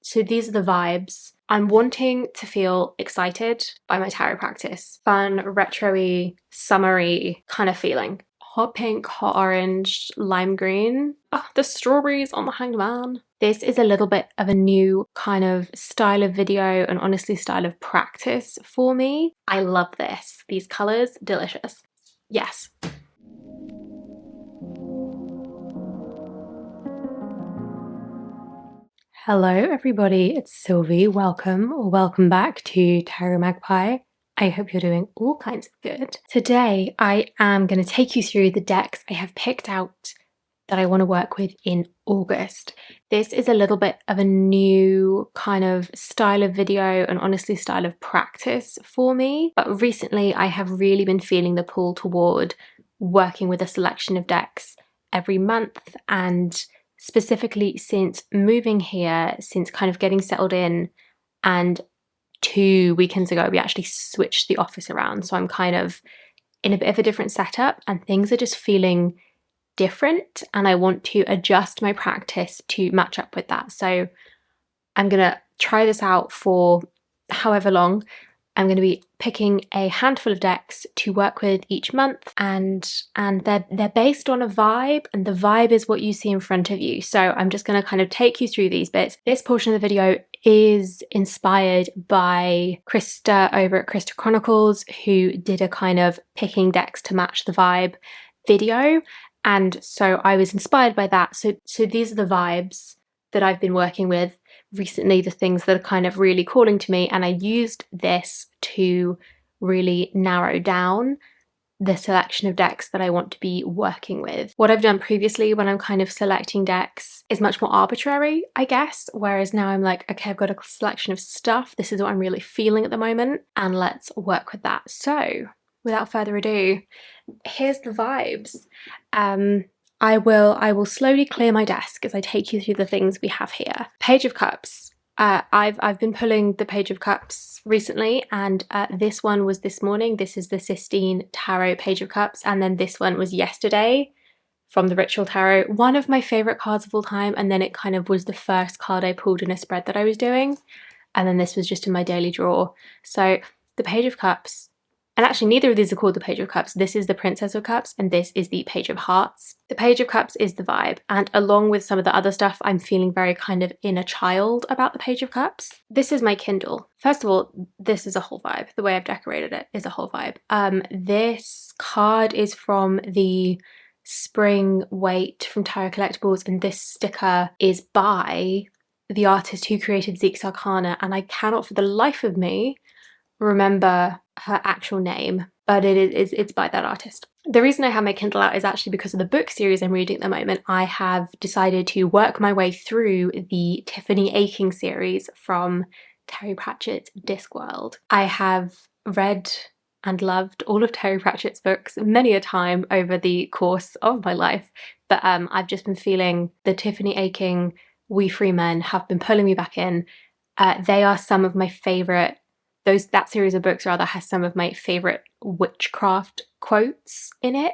So these are the vibes. I'm wanting to feel excited by my tarot practice. Fun, retro-y, summery kind of feeling. Hot pink, hot orange, lime green. Oh, the strawberries on the Hanged Man. This is a little bit of a new kind of style of video and honestly style of practice for me. I love this. These colours, delicious. Yes. Hello everybody, it's Sylvie. Welcome back to Tarot Magpie. I hope you're doing all kinds of good. Today I am going to take you through the decks I have picked out that I want to work with in August. This is a little bit of a new kind of style of video and honestly style of practice for me, but recently I have really been feeling the pull toward working with a selection of decks every month, and specifically since moving here, since kind of getting settled in, and 2 weekends ago we actually switched the office around, so I'm kind of in a bit of a different setup and things are just feeling different, and I want to adjust my practice to match up with that. So I'm gonna try this out for however long. I'm going to be picking a handful of decks to work with each month, and they're based on a vibe, and the vibe is what you see in front of you. So I'm just going to kind of take you through these bits. This portion of the video is inspired by Krista over at Krista Chronicles, who did a kind of picking decks to match the vibe video, and so I was inspired by that. So these are the vibes that I've been working with recently, the things that are kind of really calling to me, and I used this to really narrow down the selection of decks that I want to be working with. What I've done previously when I'm kind of selecting decks is much more arbitrary, I guess, whereas now I'm like, okay, I've got a selection of stuff, this is what I'm really feeling at the moment, and let's work with that. So without further ado, here's the vibes. I will slowly clear my desk as I take you through the things we have here. Page of Cups. I've been pulling the Page of Cups recently, and this one was this morning. This is the Sistine Tarot Page of Cups, and then this one was yesterday from the Ritual Tarot. One of my favourite cards of all time, and then it kind of was the first card I pulled in a spread that I was doing, and then this was just in my daily draw. So the Page of Cups, and actually neither of these are called the Page of Cups. This is the Princess of Cups and this is the Page of Hearts. The Page of Cups is the vibe, and along with some of the other stuff, I'm feeling very kind of inner child about the Page of Cups. This is my Kindle. First of all, this is a whole vibe. The way I've decorated it is a whole vibe. This card is from the Spring Wait from Tarot Collectibles, and this sticker is by the artist who created Zeke's Arcana, and I cannot for the life of me remember her actual name, but it's by that artist. The reason I have my Kindle out is actually because of the book series I'm reading at the moment. I have decided to work my way through the Tiffany Aching series from Terry Pratchett's Discworld. I have read and loved all of Terry Pratchett's books many a time over the course of my life, but I've just been feeling the Tiffany Aching We Free Men have been pulling me back in. They are some of my favourite, that series of books rather has some of my favourite witchcraft quotes in it.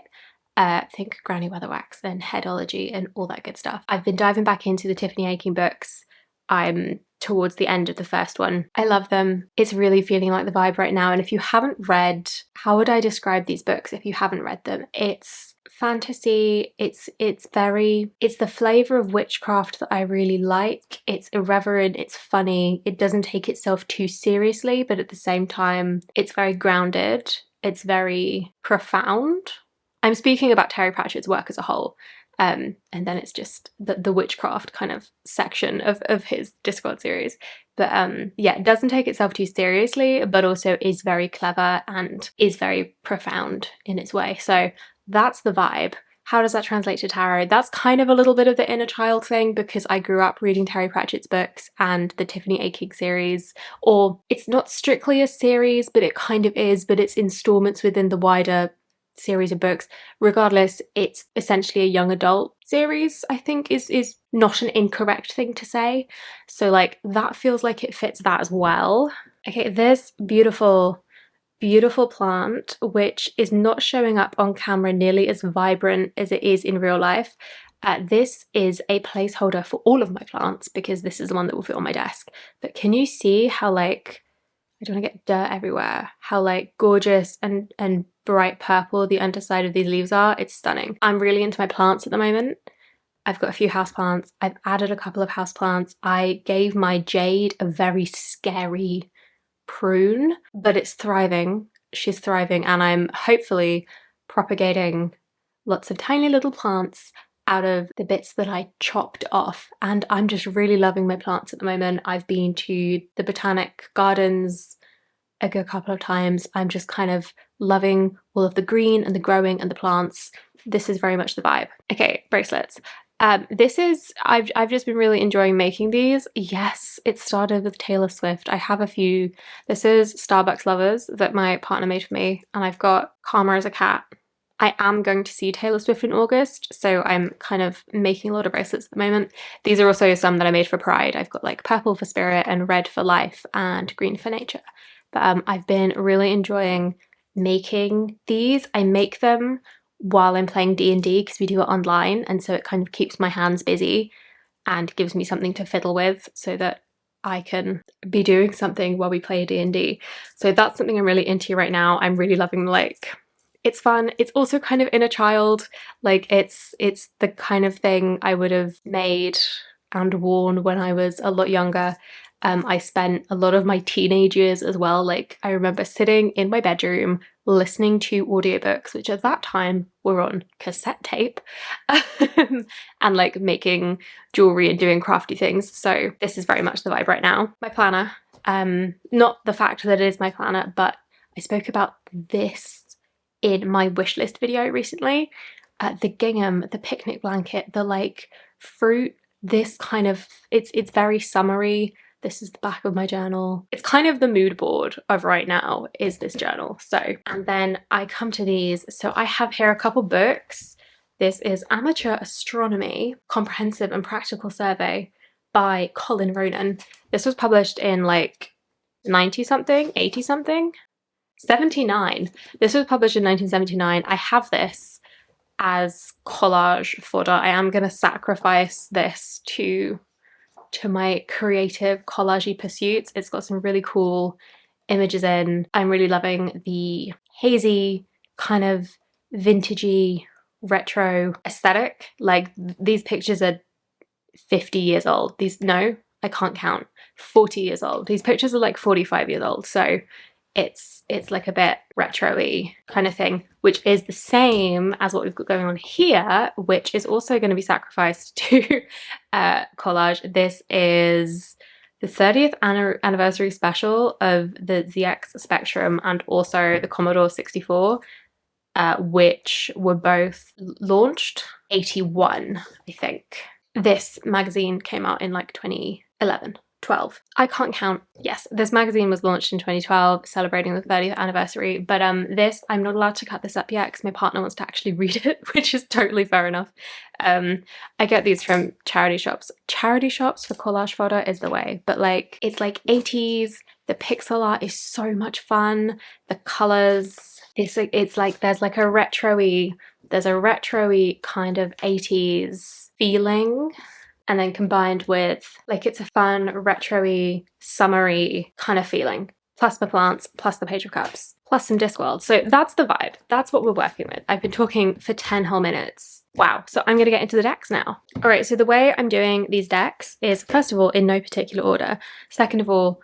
Think Granny Weatherwax and Headology and all that good stuff. I've been diving back into the Tiffany Aching books. I'm towards the end of the first one. I love them. It's really feeling like the vibe right now. And if you haven't read, how would I describe these books if you haven't read them? It's fantasy, it's the flavour of witchcraft that I really like. It's irreverent, it's funny, it doesn't take itself too seriously, but at the same time it's very grounded, it's very profound. I'm speaking about Terry Pratchett's work as a whole, and then it's just the witchcraft kind of section of his Discworld series. But yeah, it doesn't take itself too seriously, but also is very clever and is very profound in its way. So that's the vibe. How does that translate to tarot? That's kind of a little bit of the inner child thing, because I grew up reading Terry Pratchett's books and the Tiffany Aching series, or it's not strictly a series, but it kind of is, but it's installments within the wider series of books. Regardless, it's essentially a young adult series, I think is not an incorrect thing to say. So like that feels like it fits that as well. Okay, this beautiful plant, which is not showing up on camera nearly as vibrant as it is in real life. This is a placeholder for all of my plants because this is the one that will fit on my desk. But can you see how, like, I don't want to get dirt everywhere, how like gorgeous and bright purple the underside of these leaves are? It's stunning. I'm really into my plants at the moment. I've got a few houseplants. I've added a couple of houseplants. I gave my jade a very scary prune, but it's thriving. She's thriving, and I'm hopefully propagating lots of tiny little plants out of the bits that I chopped off. And I'm just really loving my plants at the moment. I've been to the botanic gardens a good couple of times. I'm just kind of loving all of the green and the growing and the plants. This is very much the vibe. Okay, bracelets. This is, I've just been really enjoying making these. Yes, it started with Taylor Swift. I have a few. This is Starbucks Lovers that my partner made for me, and I've got Karma as a cat. I am going to see Taylor Swift in August, so I'm kind of making a lot of bracelets at the moment. These are also some that I made for Pride. I've got like purple for spirit and red for life and green for nature. But I've been really enjoying making these. I make them while I'm playing D&D because we do it online, and so it kind of keeps my hands busy and gives me something to fiddle with so that I can be doing something while we play D&D. So that's something I'm really into right now. I'm really loving, like, it's fun. It's also kind of inner child. Like it's the kind of thing I would have made and worn when I was a lot younger. I spent a lot of my teenage years as well. Like I remember sitting in my bedroom listening to audiobooks, which at that time were on cassette tape, and like making jewelry and doing crafty things. So this is very much the vibe right now. My planner, not the fact that it is my planner, but I spoke about this in my wish list video recently. The gingham, the picnic blanket, the like fruit, this kind of, it's very summery. This is the back of my journal. It's kind of the mood board of right now is this journal. So, and then I come to these. So I have here a couple books. This is Amateur Astronomy, Comprehensive and Practical Survey by Colin Ronan. This was published in like 90 something, 80 something, 79. This was published in 1979. I have this as collage fodder. I am going to sacrifice this to my creative collagey pursuits. It's got some really cool images in. I'm really loving the hazy, kind of vintagey, retro aesthetic. Like these pictures are 50 years old. No, I can't count. 40 years old. These pictures are like 45 years old. So it's like a bit retro-y kind of thing, which is the same as what we've got going on here, which is also going to be sacrificed to collage. This is the 30th anniversary special of the ZX Spectrum and also the Commodore 64, which were both launched 81, I think. This magazine came out in like 2011. 12. I can't count. Yes, this magazine was launched in 2012, celebrating the 30th anniversary, but this, I'm not allowed to cut this up yet because my partner wants to actually read it, which is totally fair enough. I get these from charity shops. Charity shops for collage fodder is the way, but like, it's like 80s, the pixel art is so much fun, the colours, it's like, there's a retro-y kind of 80s feeling, and then combined with, like, it's a fun, retro-y, summery kind of feeling. Plus the plants, plus the Page of Cups, plus some Discworld. So that's the vibe. That's what we're working with. I've been talking for 10 whole minutes. Wow. So I'm going to get into the decks now. All right. So the way I'm doing these decks is, first of all, in no particular order. Second of all,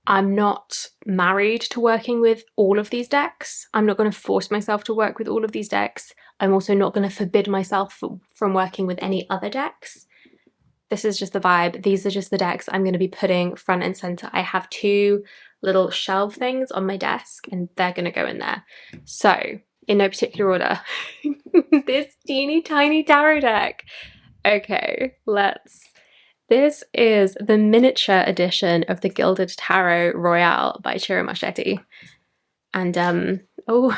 I'm not married to working with all of these decks. I'm not going to force myself to work with all of these decks. I'm also not going to forbid myself from working with any other decks. This is just the vibe. These are just the decks I'm going to be putting front and center. I have two little shelf things on my desk and they're going to go in there. So in no particular order, this teeny tiny tarot deck. Okay, this is the miniature edition of the Gilded Tarot Royale by Ciro Marchetti. And oh,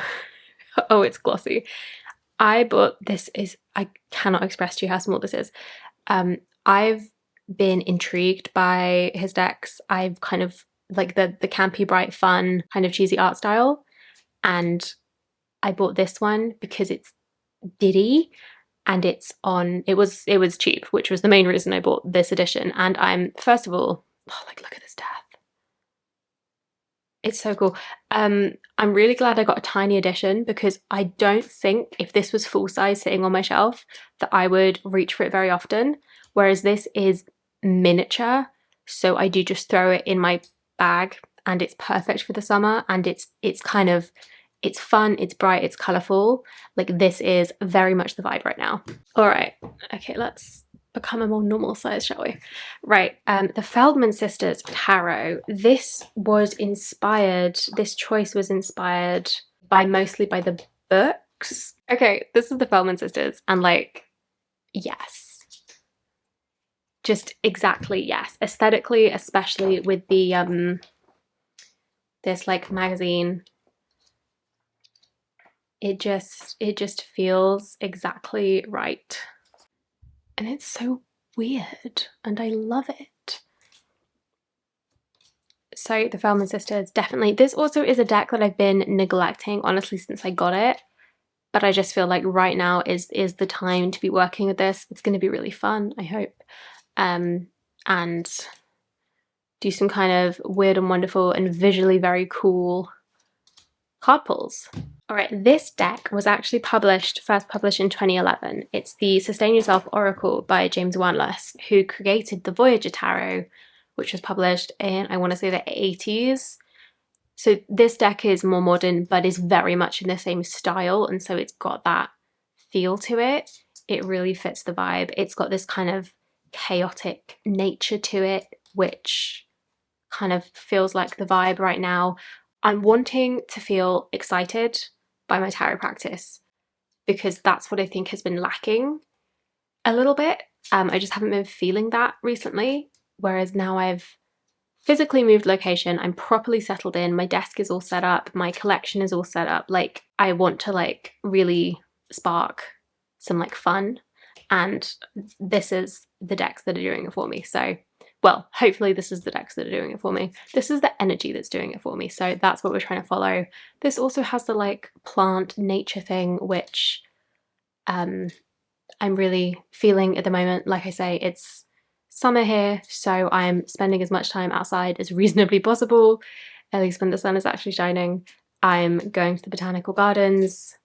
it's glossy. I bought, I cannot express to you how small this is. I've been intrigued by his decks. I've kind of like the campy, bright, fun, kind of cheesy art style. And I bought this one because it's Diddy. and it's on, it was cheap, which was the main reason I bought this edition. And I'm, first of all, oh, like, look at this death. It's so cool. I'm really glad I got a tiny edition, because I don't think if this was full size sitting on my shelf that I would reach for it very often. Whereas this is miniature, so I do just throw it in my bag, and it's perfect for the summer, and it's kind of, it's fun, it's bright, it's colourful. Like, this is very much the vibe right now. All right, okay, let's become a more normal size, shall we? Right, the Feldman Sisters Tarot. This was inspired, this choice was inspired by, mostly by the books. Okay, this is the Feldman Sisters, and like, yes. Just exactly, yes. Aesthetically, especially with the, this like magazine, it just feels exactly right. And it's so weird, and I love it. So the Feldman Sisters, definitely. This also is a deck that I've been neglecting, honestly, since I got it. But I just feel like right now is the time to be working with this. It's going to be really fun, I hope. And do some kind of weird and wonderful and visually very cool card pulls. All right, this deck was actually first published in 2011. It's the Sustain Yourself Oracle by James Wanless, who created the Voyager Tarot, which was published in, I want to say, the 80s. So this deck is more modern, but is very much in the same style, and so it's got that feel to it. It really fits the vibe. It's got this kind of chaotic nature to it, which kind of feels like the vibe right now. I'm wanting to feel excited by my tarot practice, because that's what I think has been lacking a little bit. I just haven't been feeling that recently, whereas now I've physically moved location, I'm properly settled in, my desk is all set up, my collection is all set up, like, I want to like really spark some like fun, and this is the decks that are doing it for me. So, well, hopefully this is the decks that are doing it for me. This is the energy that's doing it for me, so that's what we're trying to follow. This also has the like plant nature thing, which I'm really feeling at the moment. Like I say, it's summer here, so I'm spending as much time outside as reasonably possible, at least when the sun is actually shining. I'm going to the botanical gardens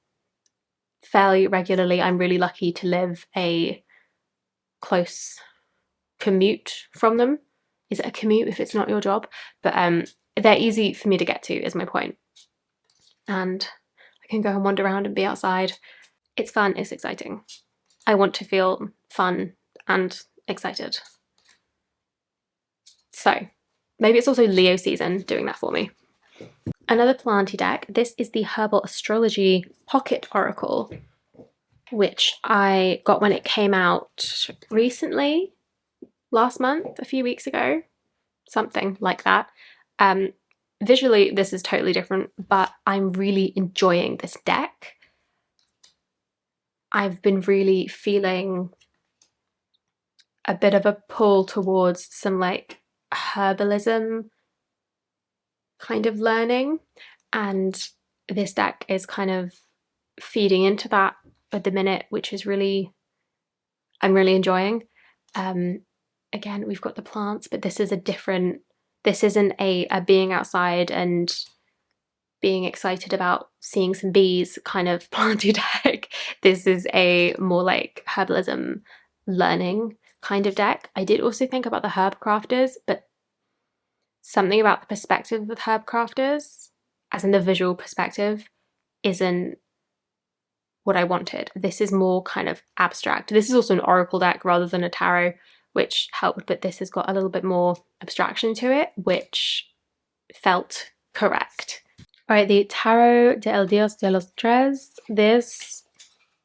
fairly regularly. I'm really lucky to live a close commute from them. Is it a commute if it's not your job? But they're easy for me to get to, is my point. And I can go and wander around and be outside. It's fun, it's exciting. I want to feel fun and excited. So maybe it's also Leo season doing that for me. Another planty deck. This is the Herbal Astrology Pocket Oracle, which I got when it came out recently, last month, a few weeks ago, something like that. Visually, this is totally different, but I'm really enjoying this deck. I've been really feeling a bit of a pull towards some like herbalism kind of learning, and this deck is kind of feeding into that at the minute, which is really, I'm really enjoying. Again, we've got the plants, but this is a different, this isn't a being outside and being excited about seeing some bees kind of planty deck. This is a more like herbalism learning kind of deck. I did also think about the herb crafters, but something about the perspective with herb crafters, as in the visual perspective, isn't what I wanted. This is more kind of abstract. This is also an oracle deck rather than a tarot, which helped, but this has got a little bit more abstraction to it, which felt correct. All right, the Tarot de El Dios de los Tres. This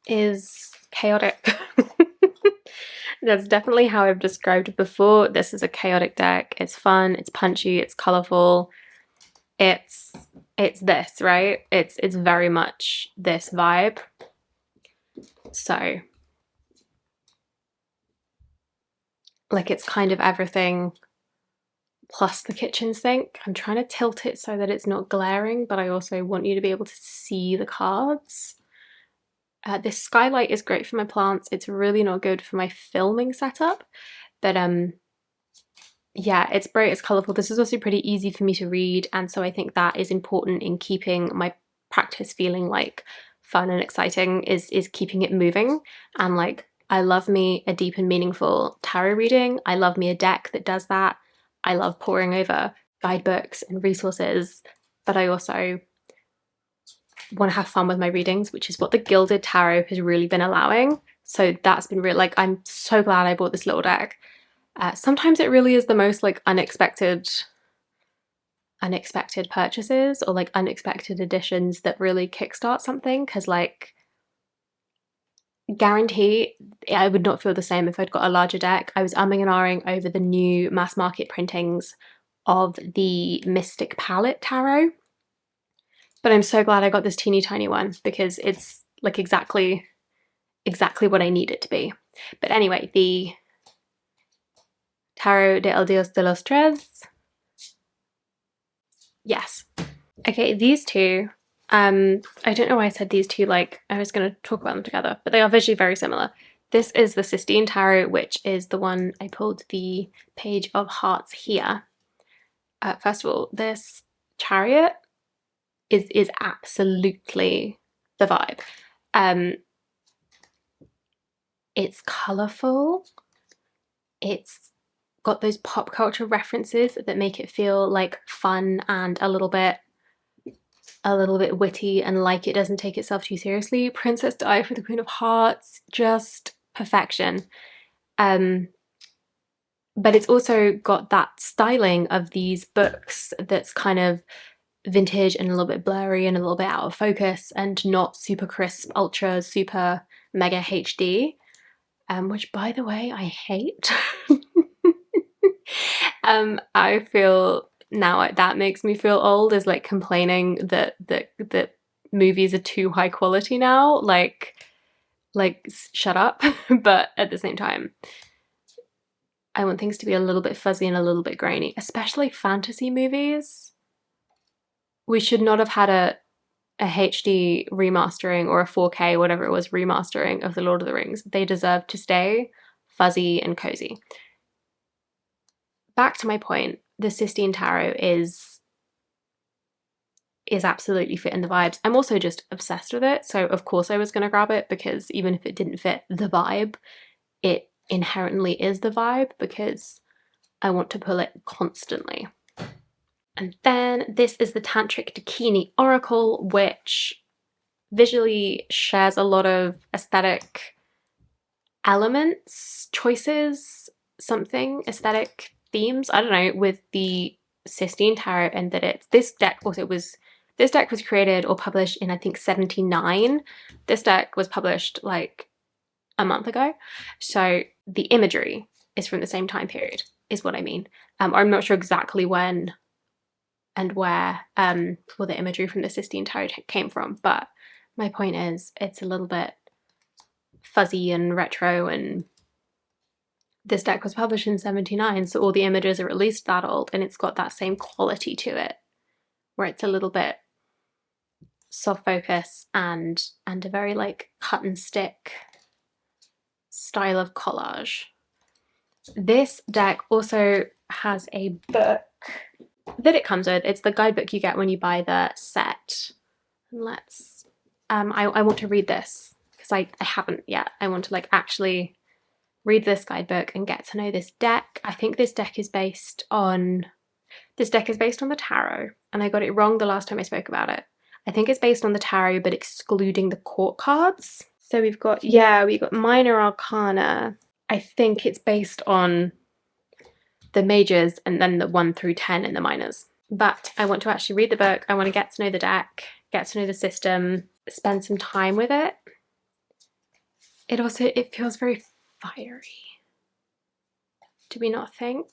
is chaotic. That's definitely how I've described it before. This is a chaotic deck. It's fun, it's punchy, it's colorful. It's this, right? It's very much this vibe. So like, it's kind of everything plus the kitchen sink. I'm trying to tilt it so that it's not glaring, but I also want you to be able to see the cards. This skylight is great for my plants. It's really not good for my filming setup, but yeah, it's bright, it's colourful. This is also pretty easy for me to read, and so I think that is important in keeping my practice feeling like fun and exciting, is keeping it moving. And like, I love me a deep and meaningful tarot reading. I love me a deck that does that. I love poring over guidebooks and resources, but I also want to have fun with my readings, which is what the Gilded Tarot has really been allowing. So that's been real. Like, I'm so glad I bought this little deck. Sometimes it really is the most like unexpected purchases, or like unexpected additions, that really kickstart something, because like, guarantee I would not feel the same if I'd got a larger deck. I was umming and ahhing over the new mass market printings of the Mystic Palette Tarot, but I'm so glad I got this teeny tiny one, because it's like exactly what I need it to be. But anyway, the Tarot de El Dios de los Tres. Yes. Okay, these two, I don't know why I said these two like I was going to talk about them together, but they are visually very similar. This is the Sistine Tarot, which is the one I pulled the Page of Hearts here. First of all, this Chariot is absolutely the vibe. It's colourful. It's got those pop culture references that make it feel like fun and a little bit witty, and like it doesn't take itself too seriously. Princess Di for the Queen of Hearts, just perfection. But it's also got that styling of these books that's kind of vintage and a little bit blurry and a little bit out of focus, and not super crisp, ultra, super mega HD, which by the way, I hate. I feel now that makes me feel old, is like complaining that movies are too high quality now. Like shut up. But at the same time, I want things to be a little bit fuzzy and a little bit grainy, especially fantasy movies. We should not have had a HD remastering, or a 4K, whatever it was, remastering of The Lord of the Rings. They deserve to stay fuzzy and cozy. Back to my point, the Sistine Tarot is absolutely fit in the vibes. I'm also just obsessed with it, so of course I was going to grab it, because even if it didn't fit the vibe, it inherently is the vibe, because I want to pull it constantly. And then this is the Tantric Teini Oracle, which visually shares a lot of aesthetic elements, choices, something, aesthetic themes, I don't know, with the Sistine Tarot, and that this deck was created or published in, I think, 79. This deck was published like a month ago, so the imagery is from the same time period, is what I mean. I'm not sure exactly when and where the imagery from the Sistine Tarot came from, but my point is, it's a little bit fuzzy and retro, and this deck was published in 79, so all the images are at least that old, and it's got that same quality to it, where it's a little bit soft focus and a very like cut and stick style of collage. This deck also has a book that it comes with. It's the guidebook you get when you buy the set. Let's I want to read this, because I haven't yet. I want to like actually read this guidebook and get to know this deck. I think this deck is based on the tarot, and I got it wrong the last time I spoke about it. I think it's based on the tarot, but excluding the court cards. So we've got minor arcana. I think it's based on the majors, and then the 1 through 10 in the minors. But I want to actually read the book. I want to get to know the deck, get to know the system, spend some time with it. It feels very fiery. Do we not think?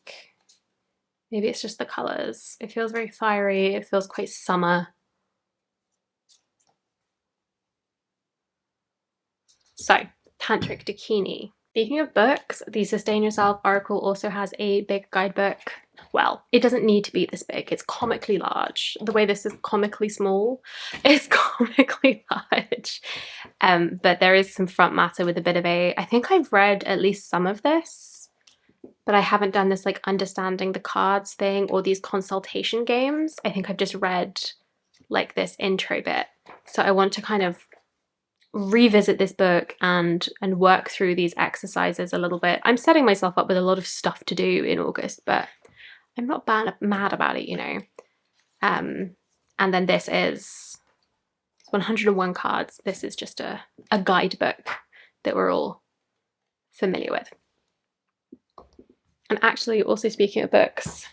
Maybe it's just the colours. It feels very fiery. It feels quite summer. So, Tantric Teini. Speaking of books, the Sustain Yourself Oracle also has a big guidebook well, it doesn't need to be this big. It's comically large. The way this is comically small is comically large. But there is some front matter with a bit of I think I've read at least some of this, but I haven't done this like understanding the cards thing or these consultation games. I think I've just read like this intro bit. So I want to kind of revisit this book and work through these exercises a little bit. I'm setting myself up with a lot of stuff to do in August, but I'm not mad about it, you know. And then this is 101 cards. This is just a guidebook that we're all familiar with. And actually, also speaking of books,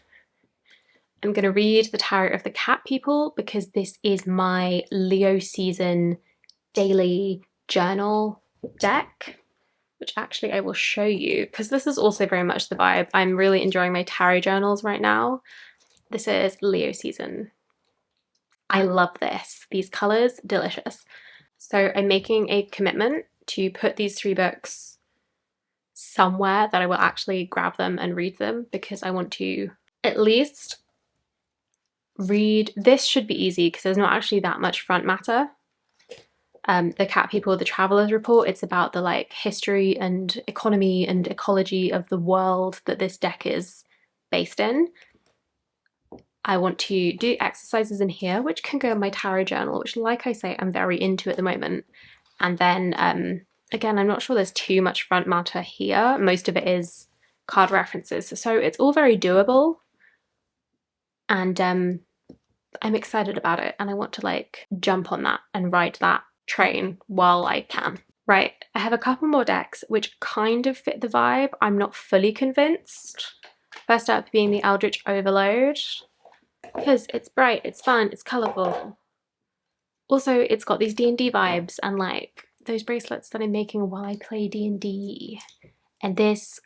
I'm going to read the Tarot of the Cat People because this is my Leo season daily journal deck, which actually I will show you because this is also very much the vibe. I'm really enjoying my tarot journals right now. This is Leo season. I love this. These colors, delicious. So I'm making a commitment to put these 3 books somewhere that I will actually grab them and read them because I want to at least read. This should be easy because there's not actually that much front matter. The Cat People, the Traveler's Report, it's about the like history and economy and ecology of the world that this deck is based in. I want to do exercises in here, which can go in my tarot journal, which like I say, I'm very into at the moment. And then, again, I'm not sure there's too much front matter here. Most of it is card references. So it's all very doable. And I'm excited about it. And I want to like jump on that and ride that train while I can. Right, I have a couple more decks which kind of fit the vibe. I'm not fully convinced. First up being the Aldrich Overload, because it's bright, it's fun, it's colourful. Also, it's got these D&D vibes and like those bracelets that I'm making while I play D&D. And this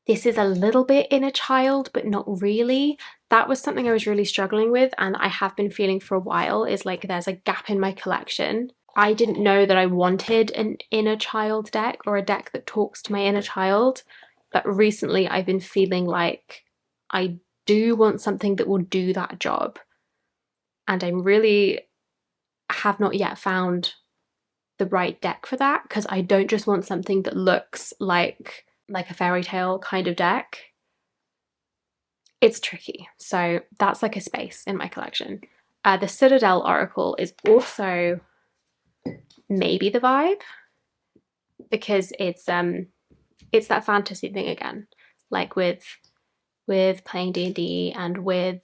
is a little bit inner child, but not really. That was something I was really struggling with and I have been feeling for a while, is like there's a gap in my collection. I didn't know that I wanted an inner child deck or a deck that talks to my inner child, but recently I've been feeling like I do want something that will do that job. And I really have not yet found the right deck for that, because I don't just want something that looks like a fairy tale kind of deck. It's tricky. So that's like a space in my collection. The Citadel Oracle is also maybe the vibe, because it's that fantasy thing again, like with playing D&D and with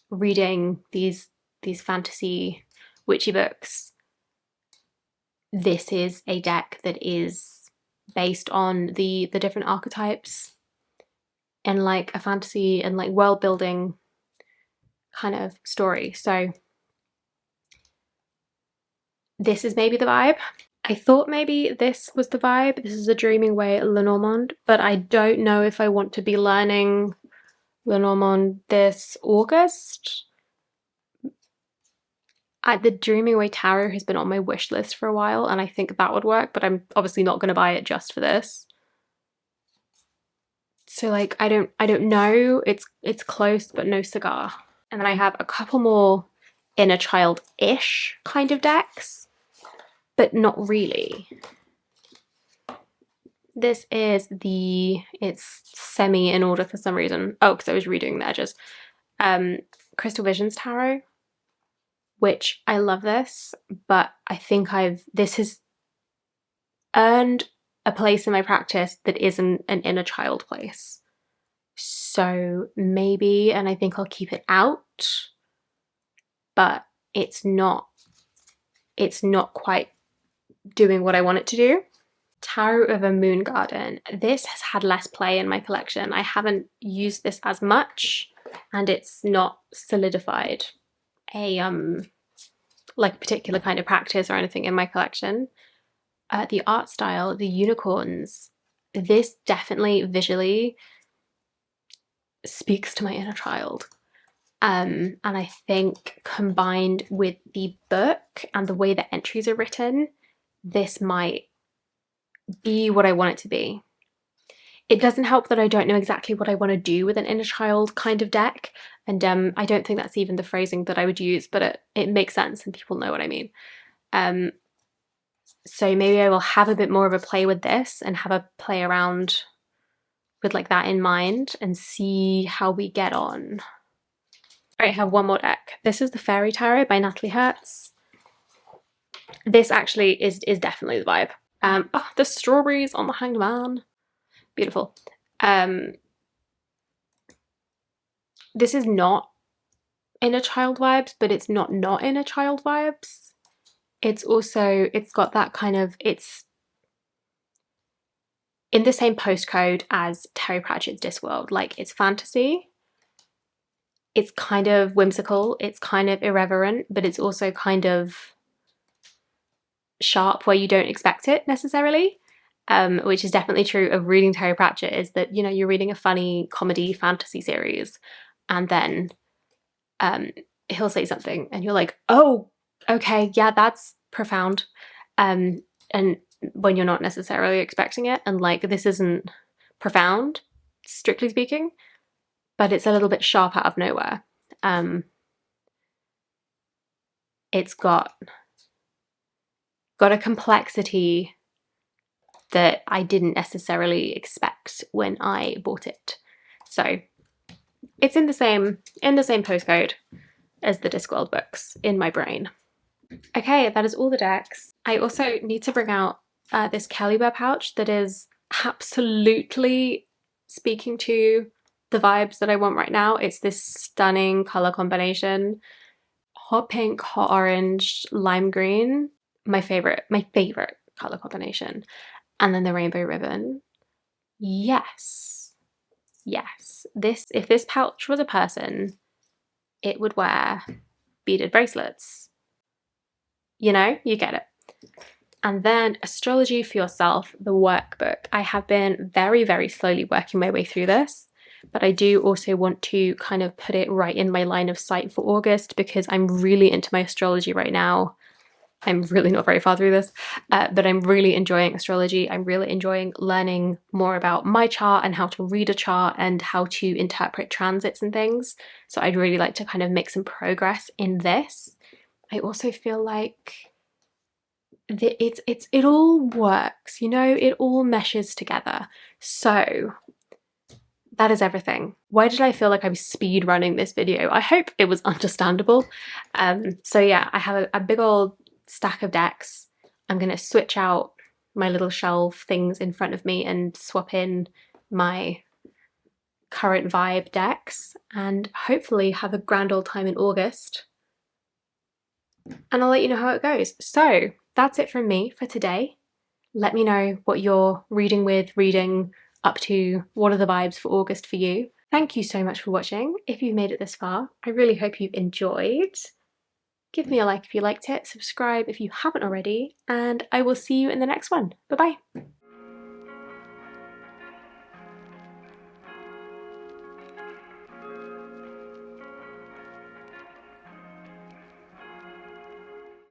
reading these fantasy witchy books. This is a deck that is based on the different archetypes and like a fantasy and like world building kind of story. So this is maybe the vibe. I thought maybe this was the vibe. This is a Dreaming Way Lenormand, but I don't know if I want to be learning Lenormand this August. The Dreaming Way Tarot has been on my wish list for a while and I think that would work, but I'm obviously not going to buy it just for this. So like I don't know. It's close but no cigar. And then I have a couple more inner child-ish kind of decks, but not really. This is it's semi in order for some reason. Oh, because I was redoing the edges. Crystal Visions Tarot, which I love this, but I think this has earned a place in my practice that isn't an inner child place. So maybe, and I think I'll keep it out, but it's not quite doing what I want it to do. Tarot of a Moon Garden. This has had less play in my collection. I haven't used this as much and it's not solidified a like a particular kind of practice or anything in my collection. The art style, the unicorns, this definitely visually speaks to my inner child. And I think combined with the book and the way the entries are written, this might be what I want it to be. It doesn't help that I don't know exactly what I want to do with an inner child kind of deck, and I don't think that's even the phrasing that I would use, but it makes sense and people know what I mean. So maybe I will have a bit more of a play with this and have a play around with like that in mind and see how we get on. I have one more deck. This is the Fairy Tarot by Natalie Hertz. This actually is definitely the vibe. Oh, the strawberries on the Hanged Man. Beautiful. This is not inner child vibes, but it's not inner child vibes. It's also, it's got that kind of, it's in the same postcode as Terry Pratchett's Discworld. Like, it's fantasy, it's kind of whimsical, it's kind of irreverent, but it's also kind of sharp where you don't expect it necessarily. Which is definitely true of reading Terry Pratchett, is that, you know, you're reading a funny comedy fantasy series and then he'll say something and you're like, oh, okay, yeah, that's profound. And when you're not necessarily expecting it, and like, this isn't profound, strictly speaking, but it's a little bit sharp out of nowhere. It's got a complexity that I didn't necessarily expect when I bought it. So it's in the same postcode as the Discworld books in my brain. Okay, that is all the decks. I also need to bring out this Kelly Bear pouch that is absolutely speaking to the vibes that I want right now. It's this stunning color combination. Hot pink, hot orange, lime green. My favorite color combination. And then the rainbow ribbon. Yes. Yes. If this pouch was a person, it would wear beaded bracelets. You know, you get it. And then Astrology for Yourself, the workbook. I have been very, very slowly working my way through this, but I do also want to kind of put it right in my line of sight for August because I'm really into my astrology right now. I'm really not very far through this, but I'm really enjoying astrology. I'm really enjoying learning more about my chart and how to read a chart and how to interpret transits and things. So I'd really like to kind of make some progress in this. I also feel like it all works, you know, it all meshes together. So that is everything. Why did I feel like I was speed running this video? I hope it was understandable. So yeah, I have a big old stack of decks. I'm going to switch out my little shelf things in front of me and swap in my current vibe decks and hopefully have a grand old time in August. And I'll let you know how it goes. So that's it from me for today. Let me know what you're reading up to. What are the vibes for August for you? Thank you so much for watching. If you've made it this far, I really hope you've enjoyed. Give me a like if you liked it, subscribe if you haven't already, and I will see you in the next one. Bye-bye.